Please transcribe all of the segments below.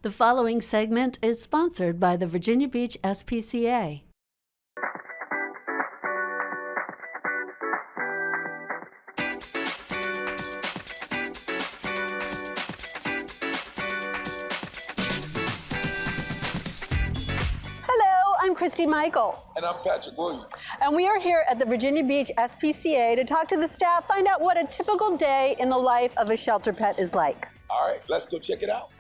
The following segment is sponsored by the Virginia Beach SPCA. I'm Christy Michael. And I'm Patrick Williams. And we are here at the Virginia Beach SPCA to talk to the staff, find out what a typical day in the life of a shelter pet is like. All right, let's go check it out.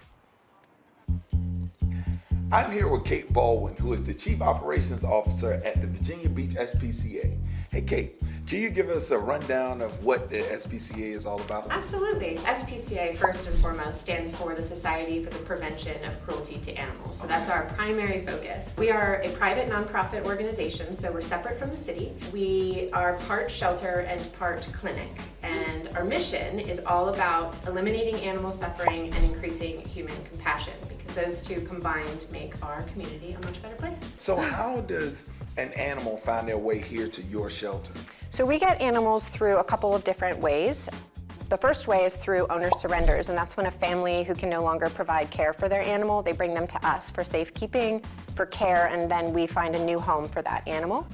I'm here with Kate Baldwin, who is the Chief Operations Officer at the Virginia Beach SPCA. Hey, Kate, can you give us a rundown of what the SPCA is all about? Absolutely. SPCA, first and foremost, stands for the Society for the Prevention of Cruelty to Animals. So that's our primary focus. We are a private nonprofit organization, so we're separate from the city. We are part shelter and part clinic. And our mission is all about eliminating animal suffering and increasing human compassion, because those two combined make our community a much better place. So how does an animal find their way here to your shelter? So we get animals through a couple of different ways. The first way is through owner surrenders, and that's when a family who can no longer provide care for their animal, they bring them to us for safekeeping, for care, and then we find a new home for that animal.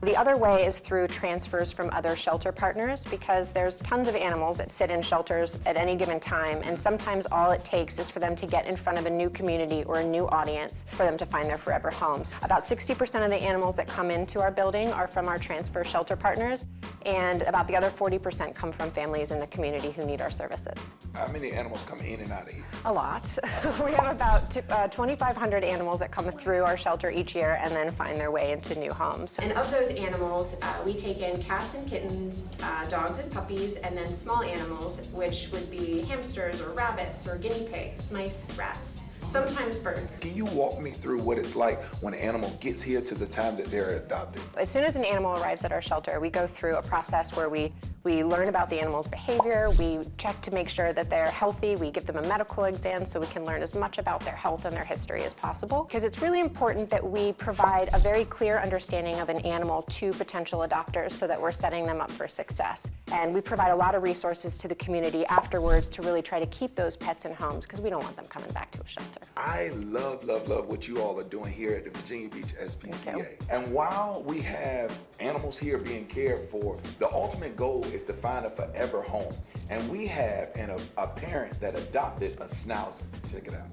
The other way is through transfers from other shelter partners, because there's tons of animals that sit in shelters at any given time, and sometimes all it takes is for them to get in front of a new community or a new audience for them to find their forever homes. About 60% of the animals that come into our building are from our transfer shelter partners, and about the other 40% come from families in the community who need our services. How many animals come in and out of here? A lot. We have about 2,500 animals that come through our shelter each year and then find their way into new homes. And of those animals, we take in cats and kittens, dogs and puppies, and then small animals, which would be hamsters or rabbits or guinea pigs, mice, rats, sometimes birds. Can you walk me through what it's like when an animal gets here to the time that they're adopted? As soon as an animal arrives at our shelter, we go through a process where we learn about the animal's behavior, we check to make sure that they're healthy, we give them a medical exam so we can learn as much about their health and their history as possible. Because it's really important that we provide a very clear understanding of an animal to potential adopters so that we're setting them up for success. And we provide a lot of resources to the community afterwards to really try to keep those pets in homes, because we don't want them coming back to a shelter. I love what you all are doing here at the Virginia Beach SPCA. And while we have animals here being cared for, the ultimate goal is to find a forever home. And we have a parent that adopted a schnauzer. Check it out.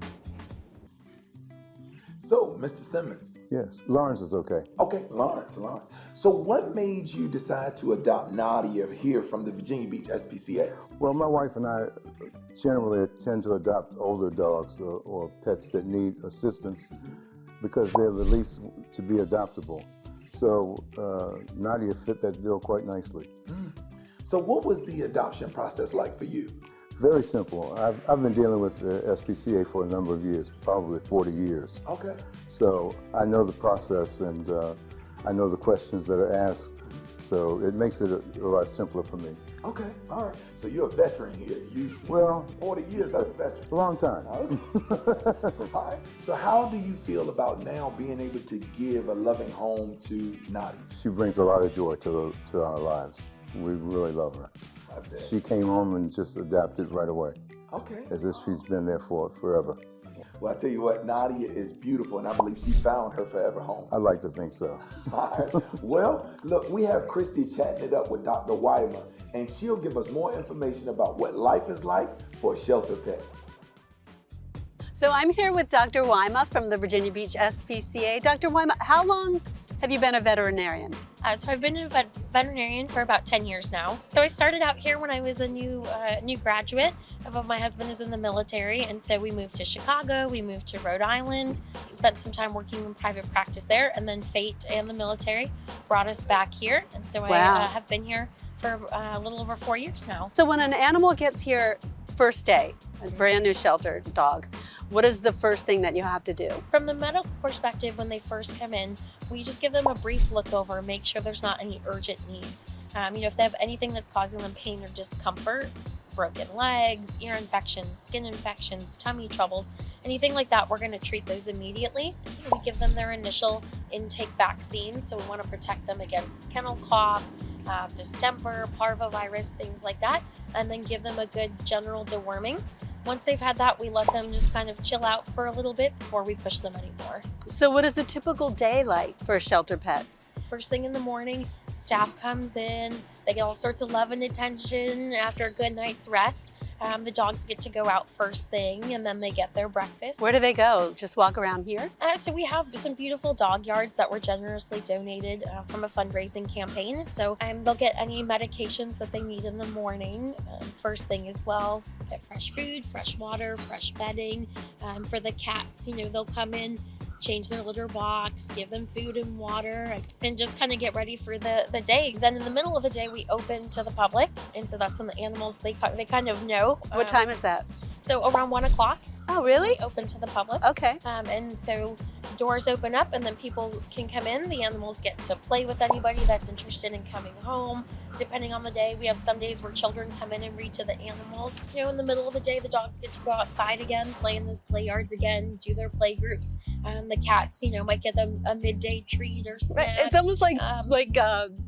So, Mr. Simmons. Yes, Lawrence is okay. Okay, Lawrence. So what made you decide to adopt Nadia here from the Virginia Beach SPCA? Well, my wife and I generally tend to adopt older dogs or pets that need assistance because they're the least to be adoptable. So Nadia fit that bill quite nicely. So what was the adoption process like for you? Very simple. I've been dealing with the SPCA for a number of years, probably 40 years. Okay. So I know the process and I know the questions that are asked, so it makes it a lot simpler for me. Okay, all right. So you're a veteran here. Well, 40 years, that's a veteran. A long time. Okay. All right. So how do you feel about now being able to give a loving home to Nadia? She brings a lot of joy to our lives. We really love her. She came home and just adapted right away. Okay. As if she's been there for forever. Well, I tell you what, Nadia is beautiful, and I believe she found her forever home. I like to think so. All right. Well, look, we have Christy chatting it up with Dr. Weimer, and she'll give us more information about what life is like for a shelter pet. So I'm here with Dr. Weimer from the Virginia Beach SPCA. Dr. Weimer, how long have you been a veterinarian? So I've been a veterinarian for about 10 years now. So I started out here when I was a new graduate. My husband is in the military, and so we moved to Chicago, we moved to Rhode Island, spent some time working in private practice there, and then fate and the military brought us back here. And so Wow. I have been here for a little over 4 years now. So when an animal gets here first day, a brand new shelter dog, what is the first thing that you have to do? From the medical perspective, when they first come in, we just give them a brief look over, make sure there's not any urgent needs. If they have anything that's causing them pain or discomfort, broken legs, ear infections, skin infections, tummy troubles, anything like that, we're going to treat those immediately. We give them their initial intake vaccines, so we want to protect them against kennel cough, distemper, parvovirus, things like that, and then give them a good general deworming. Once they've had that, we let them just kind of chill out for a little bit before we push them anymore. So what is a typical day like for a shelter pet? First thing in the morning, staff comes in, they get all sorts of love and attention after a good night's rest. The dogs get to go out first thing and then they get their breakfast. Where do they go? Just walk around here? So we have some beautiful dog yards that were generously donated from a fundraising campaign. So they'll get any medications that they need in the morning first thing as well. Get fresh food, fresh water, fresh bedding. For the cats, they'll come in, change their litter box, give them food and water, and just kind of get ready for the day. Then in the middle of the day, we open to the public, and so that's when the animals, they kind of know. What time is that? So around 1 o'clock. Oh, really? We open to the public. Okay. And so doors open up and then people can come in. The animals get to play with anybody that's interested in coming home. Depending on the day, we have some days where children come in and read to the animals. In the middle of the day, the dogs get to go outside again, play in those play yards again, do their play groups. The cats, might get them a midday treat or snack. It's almost like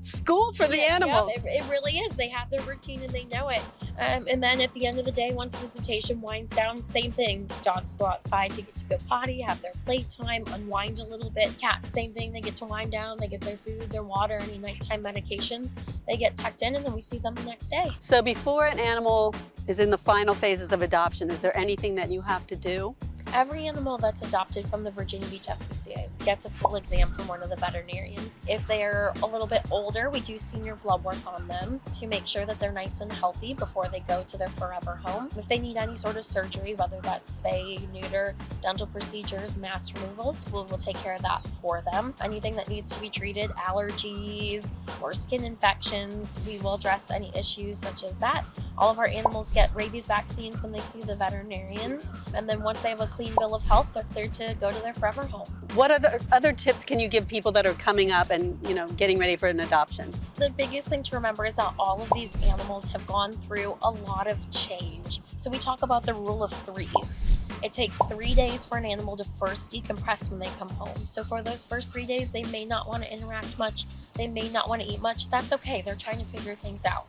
school for the animals. Yeah, it really is. They have their routine and they know it. And then at the end of the day, once visitation winds down, same thing. Dogs go outside to get to go potty, have their playtime, unwind a little bit. Cats, same thing. They get to wind down. They get their food, their water, any nighttime medications. They get tucked in and then we see them the next day. So before an animal is in the final phases of adoption, is there anything that you have to do? Every animal that's adopted from the Virginia Beach SPCA gets a full exam from one of the veterinarians. If they're a little bit older, we do senior blood work on them to make sure that they're nice and healthy before they go to their forever home. If they need any sort of surgery, whether that's spay, neuter, dental procedures, mass removals, we'll take care of that for them. Anything that needs to be treated, allergies or skin infections, we will address any issues such as that. All of our animals get rabies vaccines when they see the veterinarians. And then once they have a clean bill of health, they're cleared to go to their forever home. What other tips can you give people that are coming up and getting ready for an adoption? The biggest thing to remember is that all of these animals have gone through a lot of change. So we talk about the rule of threes. It takes 3 days for an animal to first decompress when they come home. So for those first 3 days, they may not want to interact much. They may not want to eat much. That's okay. They're trying to figure things out.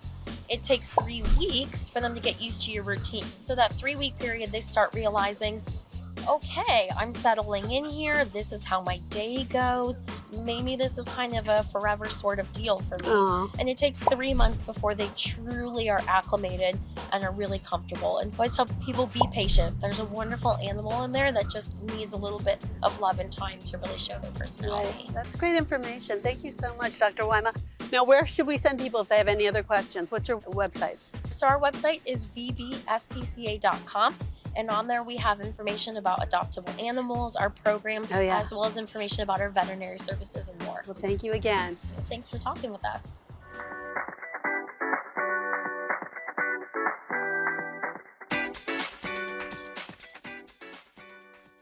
It takes 3 weeks for them to get used to your routine. So that 3-week period, they start realizing, okay, I'm settling in here. This is how my day goes. Maybe this is kind of a forever sort of deal for me. Aww. And it takes 3 months before they truly are acclimated and are really comfortable. And so I always tell people, be patient. There's a wonderful animal in there that just needs a little bit of love and time to really show their personality. Right. That's great information. Thank you so much, Dr. Wyma. Now, where should we send people if they have any other questions? What's your website? So our website is VBSPCA.com. And on there, we have information about adoptable animals, our program, as well as information about our veterinary services and more. Well, thank you again. Thanks for talking with us.